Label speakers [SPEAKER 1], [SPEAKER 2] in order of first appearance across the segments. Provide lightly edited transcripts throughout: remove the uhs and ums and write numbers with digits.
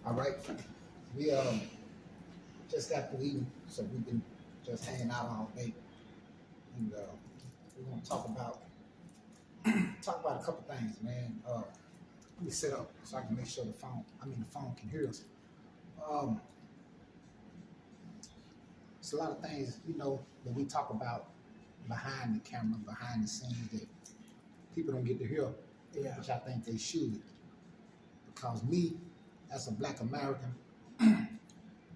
[SPEAKER 1] All right. We just got through eating, so we've been just hanging out all day, and we're gonna talk about a couple things, man. Let me sit up so I can make sure the phone can hear us. Um, it's a lot of things, that we talk about behind the camera, behind the scenes that people don't get to hear,
[SPEAKER 2] Yeah.
[SPEAKER 1] which I think they should, because me, as a Black American,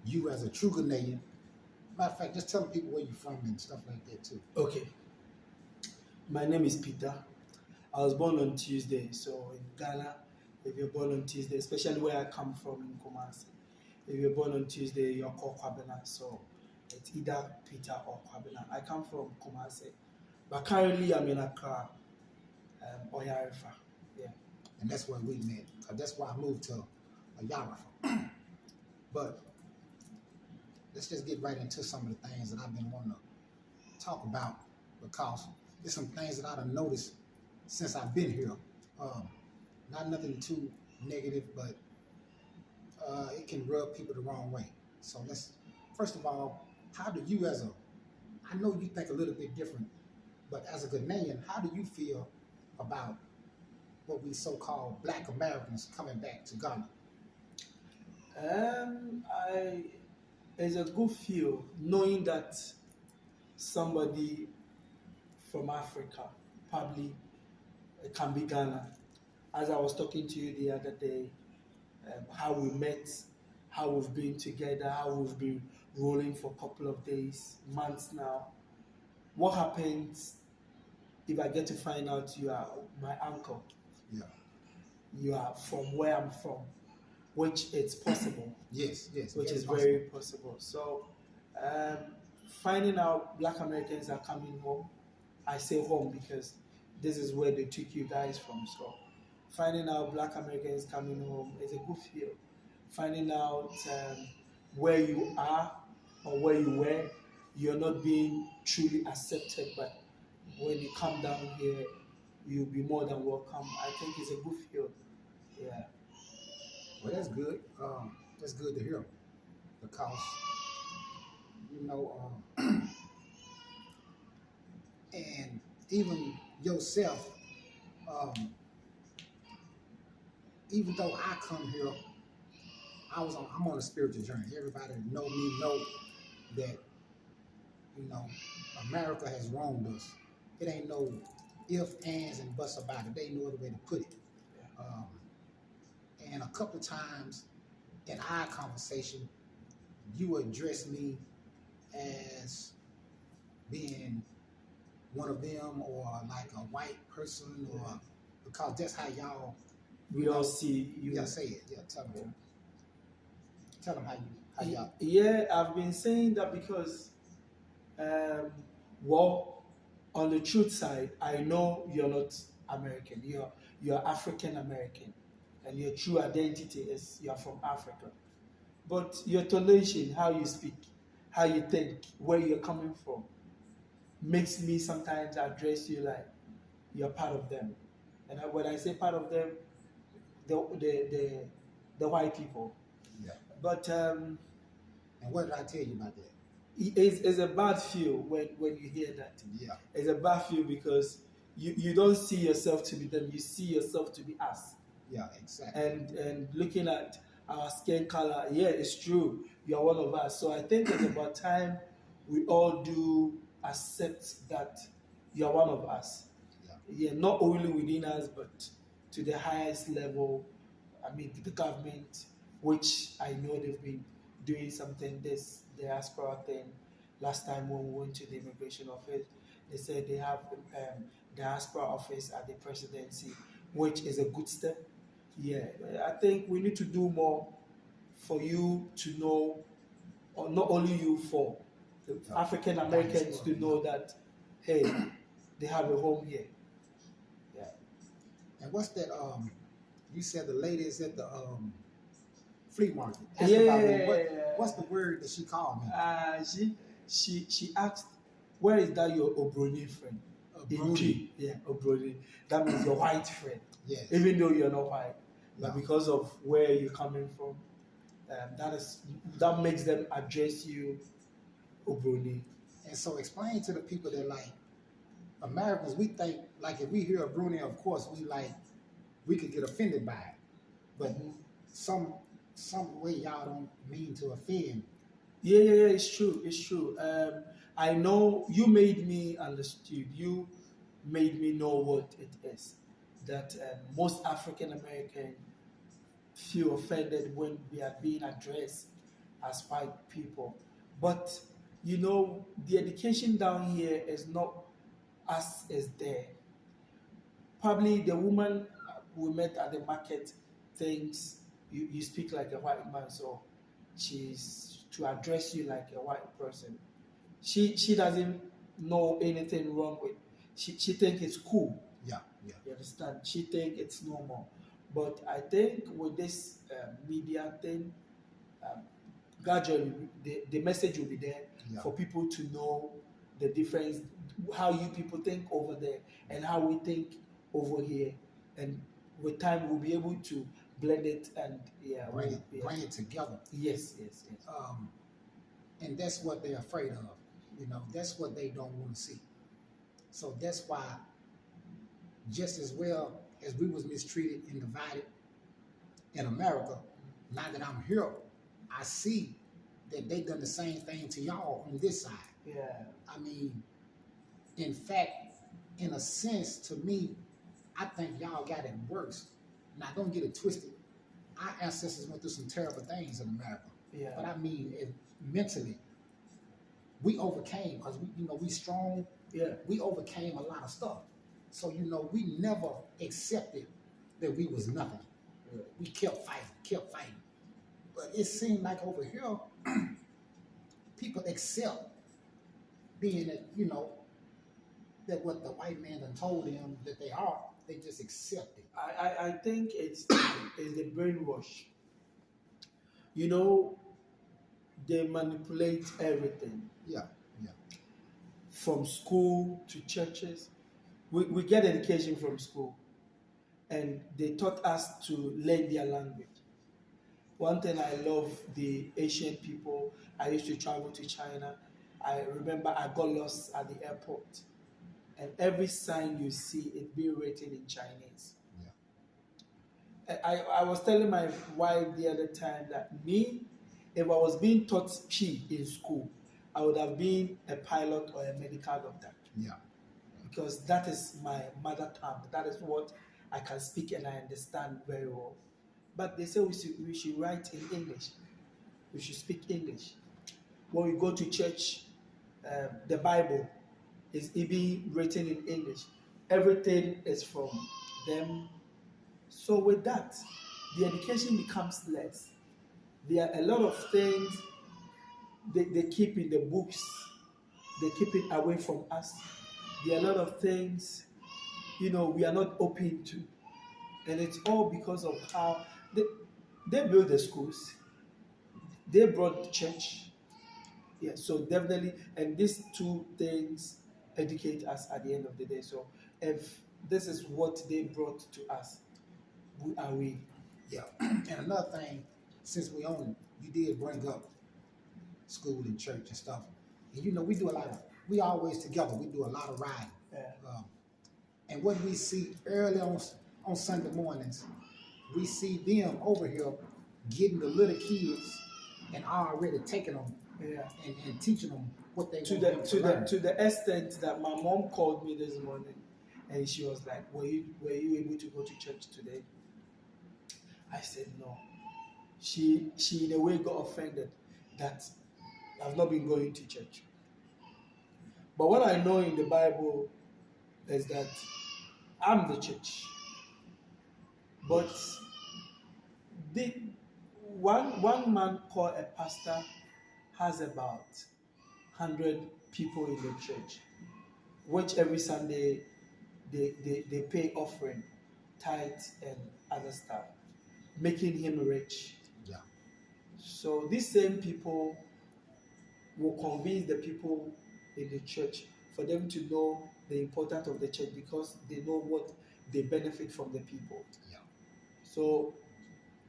[SPEAKER 1] you as a true Ghanaian. Matter of fact, just telling people where you're from and stuff like that too.
[SPEAKER 2] Okay. My name is Peter. I was born on Tuesday, so in Ghana, if you're born on Tuesday, especially where I come from in Kumasi, if you're born on Tuesday, you're called Kwabena. So it's either Peter or Kwabena. I come from Kumasi, but currently I'm in Accra, Oyarifa. Yeah.
[SPEAKER 1] And that's where we met. That's why I moved to Oyarifa. But let's just get right into some of the things that I've been wanting to talk about, because there's some things that I've noticed since I've been here. Not nothing too negative, but it can rub people the wrong way. So first of all, how do you I know you think a little bit different, but as a Ghanaian, how do you feel about what we so-called Black Americans coming back to Ghana?
[SPEAKER 2] It's a good feel knowing that somebody from Africa probably can be Ghana. As I was talking to you the other day, how we met, how we've been together, how we've been rolling for a couple of days, months now. What happens if I get to find out you are my uncle?
[SPEAKER 1] Yeah.
[SPEAKER 2] You are from where I'm from, which it's possible.
[SPEAKER 1] Yes.
[SPEAKER 2] Which is
[SPEAKER 1] possible.
[SPEAKER 2] very possible. So, finding out Black Americans are coming home, I say home because this is where they took you guys from. So, finding out Black Americans coming home is a good feel. Finding out where you are or where you were, you're not being truly accepted, but when you come down here, you'll be more than welcome. I think it's a good feel. Yeah.
[SPEAKER 1] Well, that's good. That's good to hear, because and even yourself, even though I come here, I'm on a spiritual journey. Everybody that know me know that America has wronged us. It ain't no ifs, ands, and buts about it. There ain't no other way to put it. And a couple of times in our conversation, you addressed me as being one of them, or like a white person, or because that's how y'all.
[SPEAKER 2] We all see you.
[SPEAKER 1] Yeah, say it. Yeah, tell them. Tell them how y'all.
[SPEAKER 2] Yeah, I've been saying that because, well, on the truth side, I know you're not American. You're African American, and your true identity is you're from Africa. But your tonation, how you speak, how you think, where you're coming from, makes me sometimes address you like you're part of them. And when I say part of them, the white people.
[SPEAKER 1] Yeah.
[SPEAKER 2] But
[SPEAKER 1] and what did I tell you about that?
[SPEAKER 2] It's a bad feel when you hear that.
[SPEAKER 1] Yeah.
[SPEAKER 2] It's a bad feel because you don't see yourself to be them. You see yourself to be us.
[SPEAKER 1] Yeah, exactly.
[SPEAKER 2] And looking at our skin color, yeah, it's true. You're one of us. So I think it's about time we all do accept that you're one of us. Yeah, not only within us, but to the highest level. I mean, the government, which I know they've been doing something, this diaspora thing. Last time when we went to the immigration office, they said they have diaspora office at the presidency, which is a good step. Yeah, I think we need to do more for you to know, or not only you, for the African Americans to know that, hey, they have a home here. Yeah.
[SPEAKER 1] And what's that? You said the lady is at the flea market. What's the word that she called me?
[SPEAKER 2] She asked, where is that your Obroni friend?
[SPEAKER 1] Obroni.
[SPEAKER 2] Yeah, Obroni. That means your white friend.
[SPEAKER 1] Yes.
[SPEAKER 2] Even though you're not white. But
[SPEAKER 1] No.
[SPEAKER 2] because of where you're coming from, that makes them address you, Obroni.
[SPEAKER 1] And so explain to the people that like Americans, we think like if we hear a Brunei, of course we could get offended by it. But some way y'all don't mean to offend.
[SPEAKER 2] Yeah, it's true. It's true. I know you made me understood. You made me know what it is. That most African American feel offended when we are being addressed as white people. But you know, the education down here is not as is there. Probably the woman we met at the market thinks you speak like a white man, so she's to address you like a white person. She doesn't know anything wrong with. She think it's cool.
[SPEAKER 1] Yeah.
[SPEAKER 2] You understand? She think it's normal. But I think with this media thing, um, gradually the message will be there for people to know the difference, how you people think over there and how we think over here, and with time we'll be able to blend it and
[SPEAKER 1] bring it together.
[SPEAKER 2] Yes.
[SPEAKER 1] And that's what they're afraid of. You know, that's what they don't want to see. So that's why, just as well as we was mistreated and divided in America, now that I'm here, I see that they done the same thing to y'all on this side.
[SPEAKER 2] Yeah.
[SPEAKER 1] I mean, in fact, in a sense, to me, I think y'all got it worse. Now, don't get it twisted. Our ancestors went through some terrible things in America.
[SPEAKER 2] Yeah.
[SPEAKER 1] But I mean, mentally, we overcame because we strong.
[SPEAKER 2] Yeah.
[SPEAKER 1] We overcame a lot of stuff. So, we never accepted that we was nothing.
[SPEAKER 2] Yeah.
[SPEAKER 1] We kept fighting. But it seemed like over here, people accept being that, that what the white man done told them that they are, they just accept it.
[SPEAKER 2] I think it's the brainwash. You know, they manipulate everything.
[SPEAKER 1] Yeah.
[SPEAKER 2] From school to churches. We get education from school, and they taught us to learn their language. One thing I love the Asian people. I used to travel to China. I remember I got lost at the airport, and every sign you see it being written in Chinese.
[SPEAKER 1] Yeah.
[SPEAKER 2] I was telling my wife the other time that me, if I was being taught Chi in school, I would have been a pilot or a medical doctor.
[SPEAKER 1] Yeah.
[SPEAKER 2] Because that is my mother tongue. That is what I can speak and I understand very well. But they say we should write in English. We should speak English. When we go to church, the Bible is even written in English. Everything is from them. So with that, the education becomes less. There are a lot of things they keep in the books. They keep it away from us. There are a lot of things, we are not open to. And it's all because of how they built the schools. They brought the church. Yeah, so definitely, and these two things educate us at the end of the day. So if this is what they brought to us, who are we?
[SPEAKER 1] Yeah. And another thing, since we own it, you did bring up school and church and stuff. And we do we always together. We do a lot of riding.
[SPEAKER 2] Yeah.
[SPEAKER 1] And what we see early on Sunday mornings, we see them over here getting the little kids and already taking them and teaching them what they
[SPEAKER 2] to
[SPEAKER 1] want to learn.
[SPEAKER 2] To the extent that my mom called me this morning and she was like, were you able to go to church today? I said no. She in a way got offended that I've not been going to church. But what I know in the Bible is that I'm the church. But one man called a pastor has about 100 people in the church, which every Sunday they pay offering, tithes, and other stuff, making him rich.
[SPEAKER 1] Yeah.
[SPEAKER 2] So these same people will convince the people in the church for them to know the importance of the church because they know what they benefit from the people.
[SPEAKER 1] Yeah.
[SPEAKER 2] So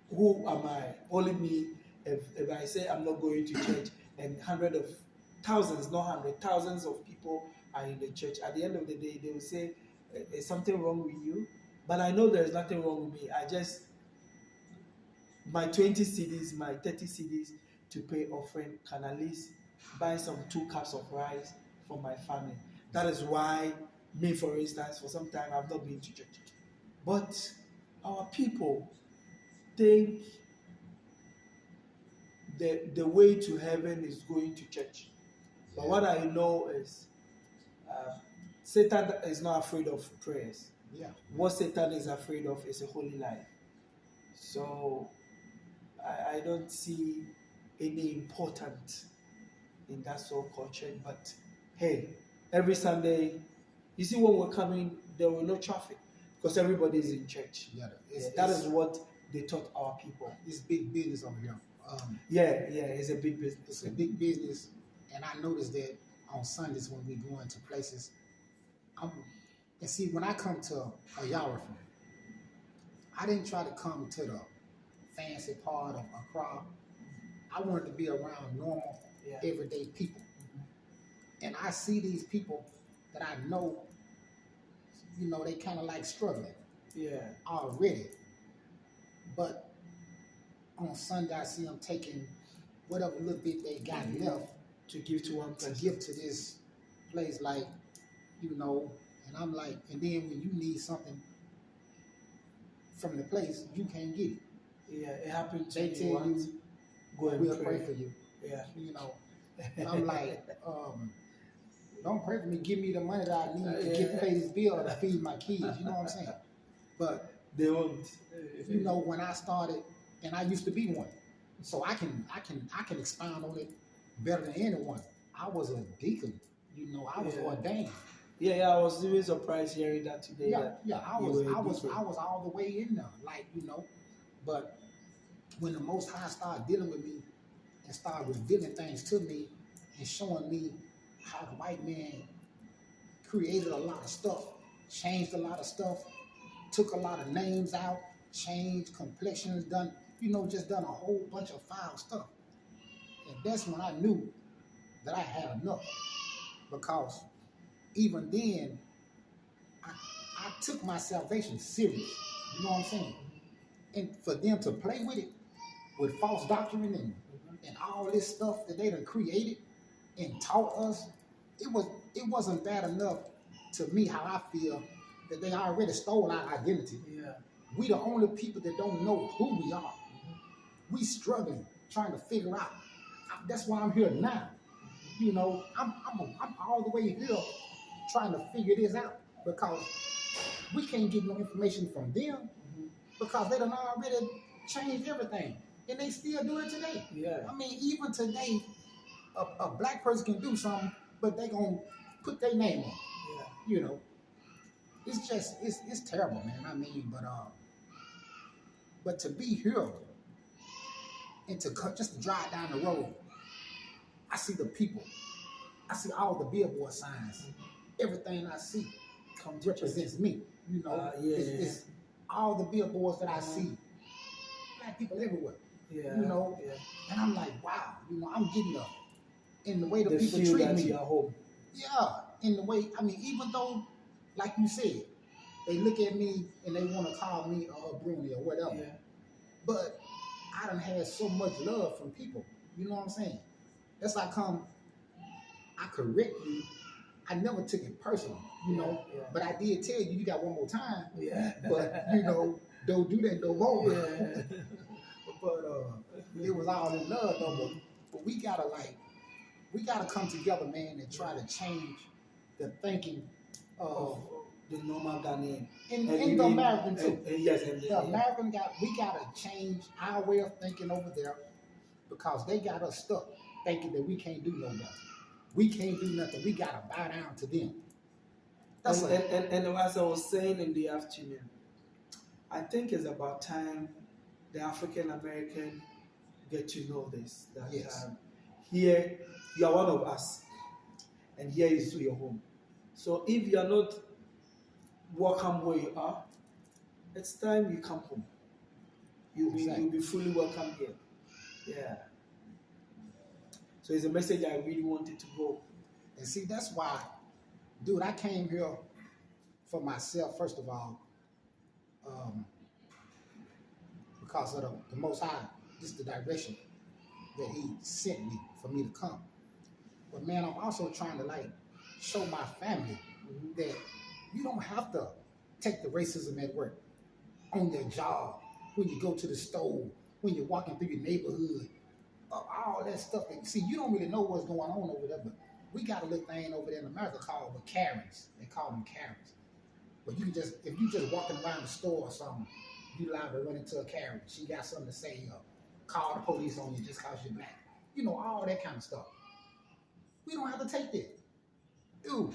[SPEAKER 2] who am I? Only me if I say I'm not going to church and hundred of thousands, not hundred, thousands of people are in the church, at the end of the day, they will say, is something wrong with you? But I know there's nothing wrong with me. I just, my 20 CDs, my 30 CDs to pay offering can at least buy some 2 cups of rice for my family. That is why me, for instance, for some time I've not been to church. But our people think the way to heaven is going to church. But what I know is Satan is not afraid of prayers.
[SPEAKER 1] Yeah.
[SPEAKER 2] What Satan is afraid of is a holy life. So I don't see any important in that so-called church. But hey, every Sunday, you see when we're coming, there will no traffic because everybody is in church.
[SPEAKER 1] Yeah,
[SPEAKER 2] that is what they taught our people.
[SPEAKER 1] It's big business over here.
[SPEAKER 2] It's a big business.
[SPEAKER 1] It's a big business, and I noticed that on Sundays when we go into places, and see, when I come to a Yarafa, I didn't try to come to the fancy part of a crowd. I wanted to be around normal, everyday people. And I see these people that I know, they kind of like struggling already. But on Sunday, I see them taking whatever little bit they got left
[SPEAKER 2] to give to one person.
[SPEAKER 1] To give to this place, like, and I'm like, and then when you need something from the place, you can't get it.
[SPEAKER 2] Yeah, it happened to
[SPEAKER 1] me. They tell you,
[SPEAKER 2] go and
[SPEAKER 1] we'll pray for you.
[SPEAKER 2] Yeah.
[SPEAKER 1] And I'm like, don't pray for me, give me the money that I need to pay this bill to feed my kids, you know what I'm saying? But
[SPEAKER 2] they won't.
[SPEAKER 1] When I started, and I used to be one, so I can expound on it better than anyone. I was a deacon, I was ordained.
[SPEAKER 2] I was really surprised hearing that today.
[SPEAKER 1] I was all the way in there, like, but when the Most High started dealing with me and started revealing things to me and showing me how the white man created a lot of stuff, changed a lot of stuff, took a lot of names out, changed complexions, just done a whole bunch of foul stuff. And that's when I knew that I had enough, because even then, I took my salvation serious. You know what I'm saying? And for them to play with it, with false doctrine and all this stuff that they done created and taught us, it wasn't bad enough to me how I feel that they already stole our identity.
[SPEAKER 2] Yeah.
[SPEAKER 1] We the only people that don't know who we are. We struggling, trying to figure out. That's why I'm here now. I'm all the way here trying to figure this out, because we can't get no information from them because they done already changed everything, and they still do it today.
[SPEAKER 2] Yeah.
[SPEAKER 1] I mean, even today, a black person can do something, but they gonna put their name on it.
[SPEAKER 2] Yeah.
[SPEAKER 1] It's just it's terrible, man. I mean, but to be here and to just to drive down the road, I see the people, I see all the billboard signs. Everything I see represents me. It's all the billboards that I see. Black people everywhere.
[SPEAKER 2] Yeah.
[SPEAKER 1] And I'm like, wow. I'm getting up in the way the people
[SPEAKER 2] feel
[SPEAKER 1] treat
[SPEAKER 2] that
[SPEAKER 1] me.
[SPEAKER 2] You're home.
[SPEAKER 1] Yeah, in the way. I mean, even though, like you said, they look at me and they want to call me Bruni or whatever.
[SPEAKER 2] Yeah.
[SPEAKER 1] But I done had so much love from people. You know what I'm saying? That's like I correct you. I never took it personal, but I did tell you got one more time.
[SPEAKER 2] Yeah.
[SPEAKER 1] But don't do that no more.
[SPEAKER 2] Yeah.
[SPEAKER 1] But it was all in love though. But we gotta come together, man, and try to change the thinking of
[SPEAKER 2] the normal Ghanaian.
[SPEAKER 1] And the American too.
[SPEAKER 2] The
[SPEAKER 1] American we gotta change our way of thinking over there, because they got us stuck thinking that we can't do no nothing. We can't do nothing. We gotta bow down to them.
[SPEAKER 2] And as I was saying in the afternoon, I think it's about time the African American get to know this. That here you are one of us, and here is your home. So if you are not welcome where you are, it's time you come home. You'll be fully welcome here. Yeah. So it's a message I really wanted to go.
[SPEAKER 1] And see, that's why, dude, I came here for myself, first of all, um, because of the Most High, just the direction that He sent me for me to come. But man, I'm also trying to like show my family that you don't have to take the racism at work, on their job, when you go to the store, when you're walking through your neighborhood, all that stuff. See, you don't really know what's going on over there, but we got a little thing over there in America called the Karens. They call them Karens. But you can just, if you just walking around the store or something, you liable to run into a Karen. She got something to say, call the police on you just because you're black. You know, all that kind of stuff. We don't have to take that. Dude,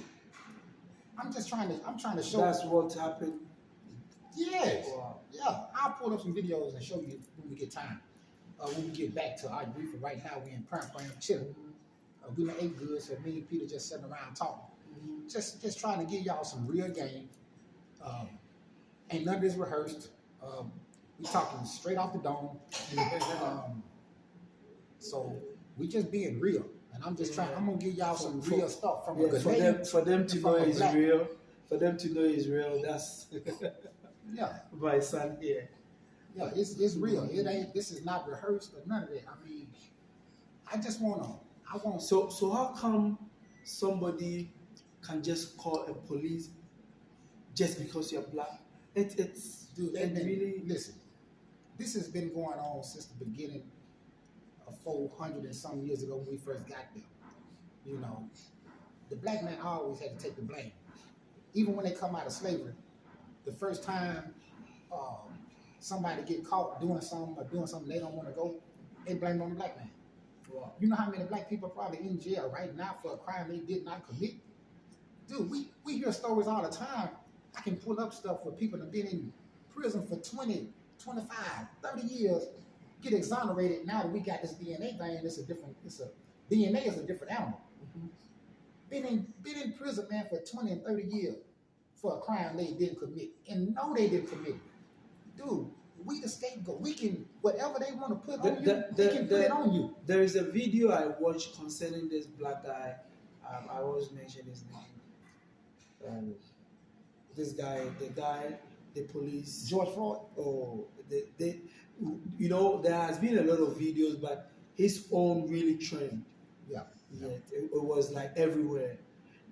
[SPEAKER 1] I'm trying to show.
[SPEAKER 2] That's what happened.
[SPEAKER 1] Yes.
[SPEAKER 2] Wow.
[SPEAKER 1] Yeah. I'll pull up some videos and show you when we get time. When we get back to our brief, right now we're in prime chilling. We done ate good, so me and Peter just sitting around talking. Just trying to give y'all some real game. Ain't none of this rehearsed. We talking straight off the dome. So we just being real. And I'm just trying, I'm gonna give y'all some real stuff from a Ghanaian.
[SPEAKER 2] For them to know it's real. For them to know it's real, that's
[SPEAKER 1] yeah.
[SPEAKER 2] My son here.
[SPEAKER 1] Yeah, it's real. It ain't, this is not rehearsed or none of that. I mean, I want
[SPEAKER 2] So how come somebody can just call a police just because you're black? It's
[SPEAKER 1] dude, really, listen, this has been going on since the beginning of 400 and some years ago when we first got there. You know, the black man always had to take the blame. Even when they come out of slavery, the first time somebody get caught doing something they don't want to go, they blame it on the black man. Wow. You know how many black people are probably in jail right now for a crime they did not commit? Dude, we hear stories all the time. I can pull up stuff where people have been in prison for 20, 25, 30 years, get exonerated. Now that we got this DNA thing, DNA is a different animal. Been in prison, man, for 20 and 30 years for a crime they didn't commit. And no, they didn't commit it. Dude, we the scapegoat. We can, whatever they want to put on you, they can put it on you.
[SPEAKER 2] There is a video I watched concerning this black guy. I always mention his name. This guy, the police.
[SPEAKER 1] George Floyd?
[SPEAKER 2] Oh, you know, there has been a lot of videos, but his own really trend.
[SPEAKER 1] Yeah.
[SPEAKER 2] It was like everywhere.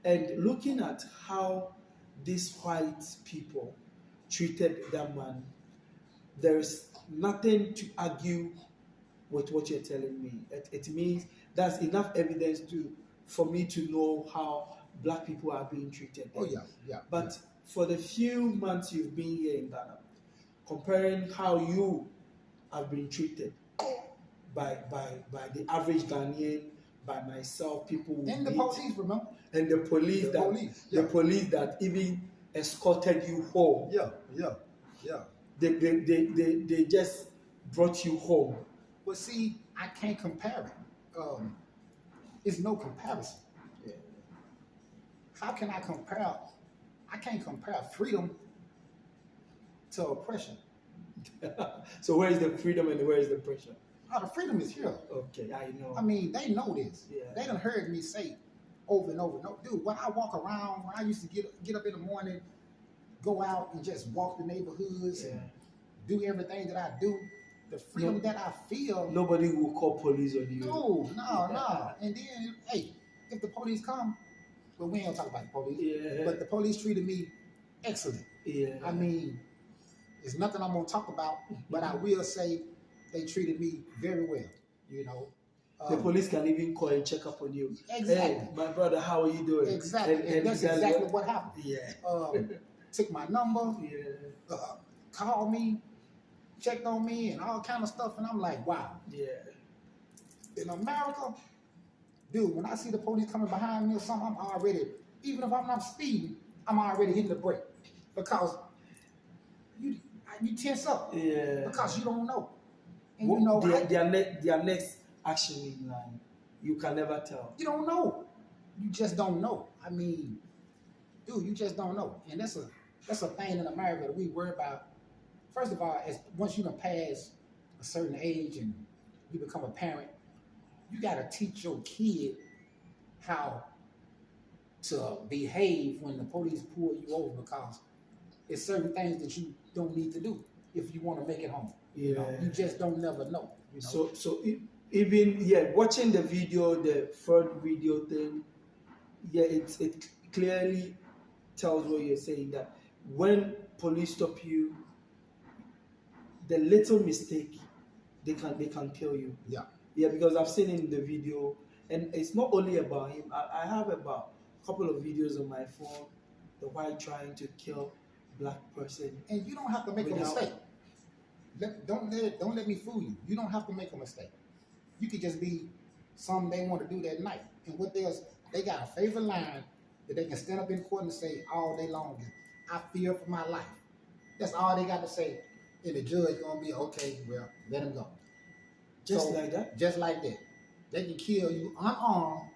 [SPEAKER 2] And looking at how these white people treated that man, there's nothing to argue with what you're telling me. It means that's enough evidence for me to know how black people are being treated.
[SPEAKER 1] Oh yeah.
[SPEAKER 2] But for the few months you've been here in Ghana, comparing how you have been treated by the average Ghanaian, by myself, people
[SPEAKER 1] and the police, remember?
[SPEAKER 2] And the police the police that even escorted you home.
[SPEAKER 1] Yeah.
[SPEAKER 2] They just brought you home.
[SPEAKER 1] Well, see, I can't compare it. It's no comparison.
[SPEAKER 2] Yeah.
[SPEAKER 1] How can I compare? I can't compare freedom to oppression.
[SPEAKER 2] So where is the freedom and where is the pressure?
[SPEAKER 1] Oh, the freedom is here.
[SPEAKER 2] Okay, I know.
[SPEAKER 1] I mean, they know this.
[SPEAKER 2] Yeah.
[SPEAKER 1] They done heard me say over and over. No, dude, when I walk around, when I used to get up in the morning, go out and just walk the neighborhoods and do everything that I do, the freedom that I feel.
[SPEAKER 2] Nobody will call police on you.
[SPEAKER 1] No. And then, hey, if the police come, well, we ain't gonna talk about the police.
[SPEAKER 2] Yeah.
[SPEAKER 1] But the police treated me excellent.
[SPEAKER 2] Yeah.
[SPEAKER 1] I mean, there's nothing I'm gonna talk about, but I will say they treated me very well. You know.
[SPEAKER 2] The police can even call and check up on you.
[SPEAKER 1] Exactly.
[SPEAKER 2] Hey, my brother, how are you doing?
[SPEAKER 1] Exactly. And that's exactly what happened.
[SPEAKER 2] Yeah.
[SPEAKER 1] Took my number.
[SPEAKER 2] Yeah.
[SPEAKER 1] Called me, checked on me, and all kind of stuff. And I'm like, wow.
[SPEAKER 2] Yeah.
[SPEAKER 1] In America, dude, when I see the police coming behind me or something, I'm already, even if I'm not speeding, I'm already hitting the brake because you tense up.
[SPEAKER 2] Yeah.
[SPEAKER 1] Because you don't know. And
[SPEAKER 2] Well,
[SPEAKER 1] you know
[SPEAKER 2] their next action in line, you can never tell.
[SPEAKER 1] You don't know. You just don't know. I mean, dude, you just don't know. And that's a thing in America that we worry about. First of all, once you done pass a certain age and you become a parent, you got to teach your kid how to behave when the police pull you over, because it's certain things that you don't need to do if you want to make it home.
[SPEAKER 2] Yeah.
[SPEAKER 1] You know, you just don't never know. You know?
[SPEAKER 2] Even watching the video, the third video thing, it clearly tells what you're saying, that when police stop you, the little mistake, they can kill you.
[SPEAKER 1] Yeah.
[SPEAKER 2] Yeah, because I've seen in the video, and it's not only about him. I have about a couple of videos on my phone, the white trying to kill black person.
[SPEAKER 1] And you don't have to make a mistake. Don't let me fool you. You don't have to make a mistake. You could just be something they want to do that night. And what they got a favorite line that they can stand up in court and say all day long is, "I fear for my life." That's all they got to say. And the judge gonna be, okay, well, let him go.
[SPEAKER 2] Just like that?
[SPEAKER 1] Just like that. They can kill you unarmed,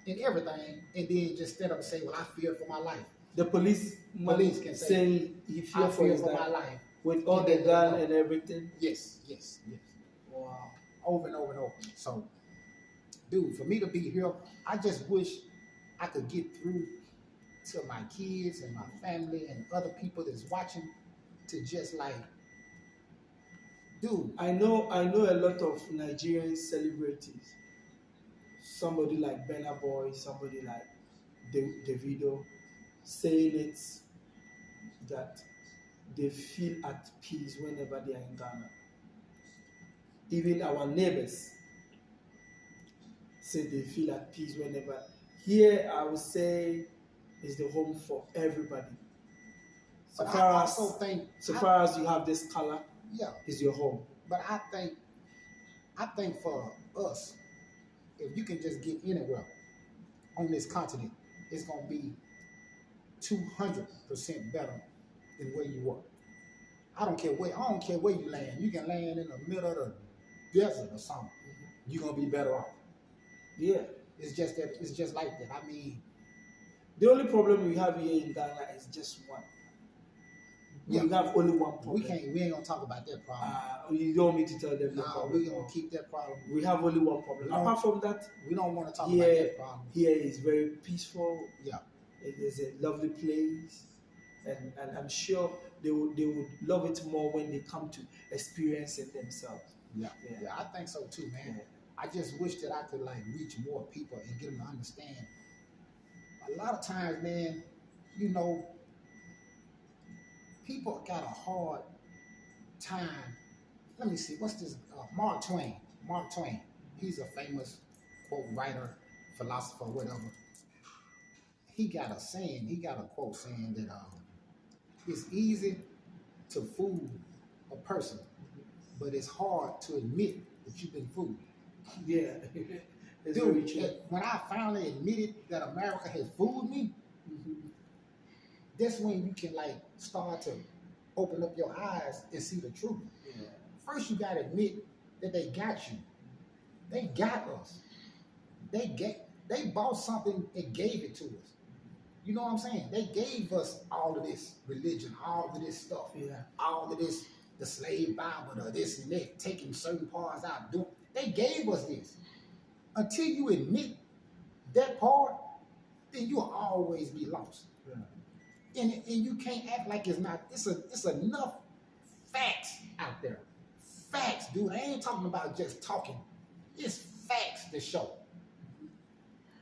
[SPEAKER 1] and everything, and then just stand up and say, well, I fear for my life.
[SPEAKER 2] The police
[SPEAKER 1] can say,
[SPEAKER 2] he
[SPEAKER 1] I fear for my life.
[SPEAKER 2] With all the gun and everything?
[SPEAKER 1] Yes.
[SPEAKER 2] Wow.
[SPEAKER 1] Over and over and over. So, dude, for me to be here, I just wish I could get through to my kids and my family and other people that's watching, to just like, dude.
[SPEAKER 2] I know a lot of Nigerian celebrities. Somebody like Burna Boy, somebody like Davido, saying it that they feel at peace whenever they are in Ghana. Even our neighbors say they feel at peace whenever. Here, I would say, is the home for everybody. So far as you have this color, is your home.
[SPEAKER 1] But I think for us, if you can just get anywhere on this continent, it's gonna be 200% better than where you were. I don't care where you land. You can land in the middle of the desert or something. You're gonna be better off.
[SPEAKER 2] Yeah.
[SPEAKER 1] It's just like that. I mean,
[SPEAKER 2] the only problem we have here in Ghana is just one. We have only one problem.
[SPEAKER 1] We ain't gonna talk about that problem.
[SPEAKER 2] You don't want me to tell them
[SPEAKER 1] no,
[SPEAKER 2] problem.
[SPEAKER 1] We're gonna keep that problem.
[SPEAKER 2] We have only one problem. Apart from that,
[SPEAKER 1] we don't want to talk about that problem.
[SPEAKER 2] Here is very peaceful.
[SPEAKER 1] Yeah.
[SPEAKER 2] It is a lovely place. And I'm sure they would love it more when they come to experience it themselves.
[SPEAKER 1] Yeah, I think so too, man. Yeah. I just wish that I could like reach more people and get them to understand. A lot of times, man, you know, people got a hard time. Let me see, what's this? Mark Twain. Mark Twain. He's a famous quote writer, philosopher, whatever. He got a saying. He got a quote saying that it's easy to fool a person, but it's hard to admit that you've been fooled.
[SPEAKER 2] Yeah.
[SPEAKER 1] Dude, when I finally admitted that America has fooled me, that's when you can like start to open up your eyes and see the truth. Yeah. First, you gotta admit that they got you. They got us. They bought something and gave it to us. You know what I'm saying? They gave us all of this religion, all of this stuff, all of this, the slave Bible, this and that, taking certain parts out. They gave us this. Until you admit that part, then you'll always be lost. Yeah. And you can't act like it's not. It's enough facts out there. Facts, dude. I ain't talking about just talking. It's facts to show.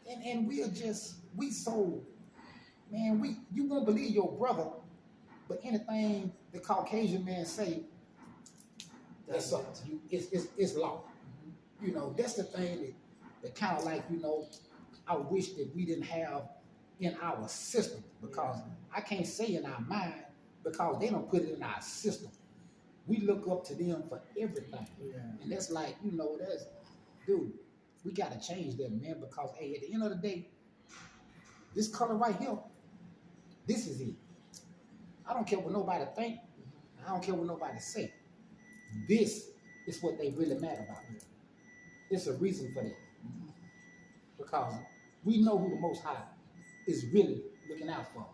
[SPEAKER 1] And we so. Man, you won't believe your brother, but anything the Caucasian man say, it's law. You know, that's the thing that kind of like, you know, I wish that we didn't have in our system, because I can't say in our mind, because they don't put it in our system. We look up to them for everything. Yeah. And that's like, you know, dude, we got to change that, man, because, hey, at the end of the day, this color right here, this is it. I don't care what nobody think. I don't care what nobody say. This is what they really mad about. It's a reason for that. Because we know who the Most High is really looking out for.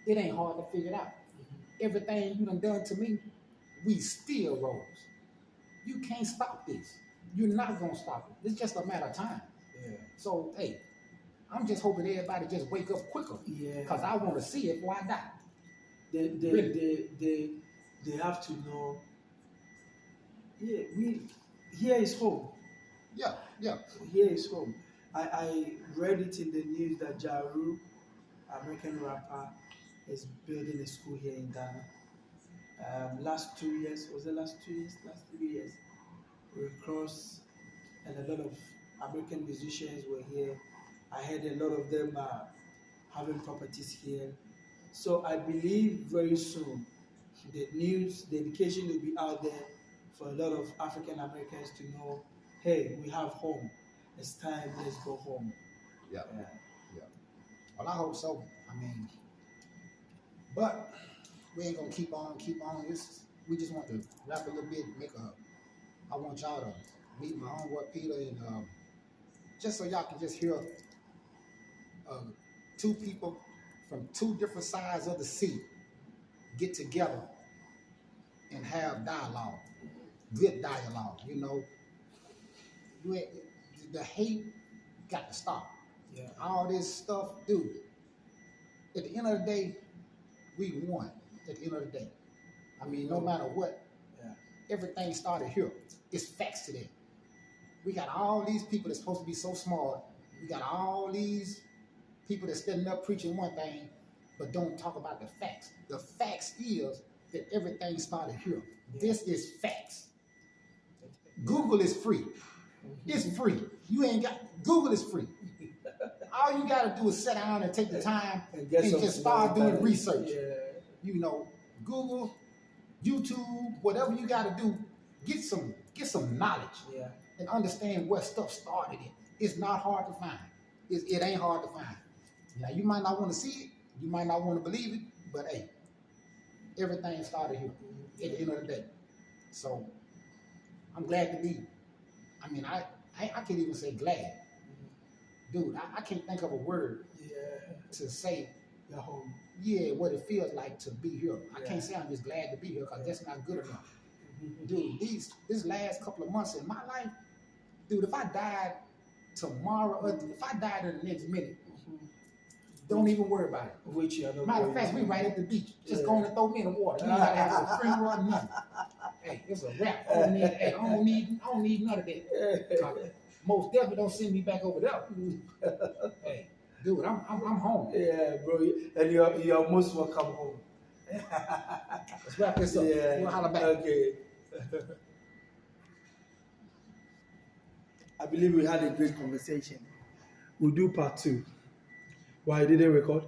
[SPEAKER 1] It ain't hard to figure it out. Everything you done to me, we still rose. You can't stop this. You're not gonna stop it. It's just a matter of time.
[SPEAKER 2] Yeah.
[SPEAKER 1] So hey, I'm just hoping everybody just wake up quicker.
[SPEAKER 2] Yeah.
[SPEAKER 1] Because I want to see it before I die.
[SPEAKER 2] They have to know. Yeah, here is home.
[SPEAKER 1] Yeah.
[SPEAKER 2] Here is home. I read it in the news that Jaru, American rapper, is building a school here in Ghana. Last 2 years, was it last 2 years? Last 3 years, we crossed, and a lot of American musicians were here. I heard a lot of them are having properties here. So I believe very soon the news, the education will be out there for a lot of African Americans to know, hey, we have home. It's time, let's go home.
[SPEAKER 1] Yeah. Well, I hope so. I mean, but we ain't gonna keep on. We just want to rap a little bit, I want y'all to meet my homeboy Peter, and just so y'all can just hear two people from two different sides of the sea get together and have dialogue, good dialogue. You know, the hate got to stop.
[SPEAKER 2] Yeah.
[SPEAKER 1] All this stuff, dude. At the end of the day, we won. At the end of the day, I mean, no matter what, everything started here. It's facts today. We got all these people that's supposed to be so smart. We got all these people that's standing up preaching one thing, but don't talk about the facts. The facts is that everything started here. Yeah. This is facts. Google is free. It's free. Google is free. All you gotta do is sit down and take the time and just start doing research. Yeah. You know, Google, YouTube, whatever you gotta do, get some knowledge. Yeah. And understand where stuff started in. It's not hard to find. It ain't hard to find. Now you might not want to see it, you might not want to believe it, but hey, everything started here at the end of the day. So I'm glad to be. I mean, I can't even say glad. Dude, I can't think of a word to say what it feels like to be here. I can't say I'm just glad to be here because that's not good enough. Dude, this last couple of months in my life, dude, if I died tomorrow, or if I died in the next minute, don't even worry about it. Matter of fact, we right at the beach. Just go and throw me in the water. You ain't gotta have a spring water, nothing. Hey, it's a wrap. I don't need none of that. Most definitely don't send me back over there. Hey, dude, I'm home.
[SPEAKER 2] Yeah, bro, and you're most welcome home.
[SPEAKER 1] Let's wrap this up. Yeah. We'll holler back.
[SPEAKER 2] Okay. I believe we had a great conversation. We'll do part 2. Why didn't record?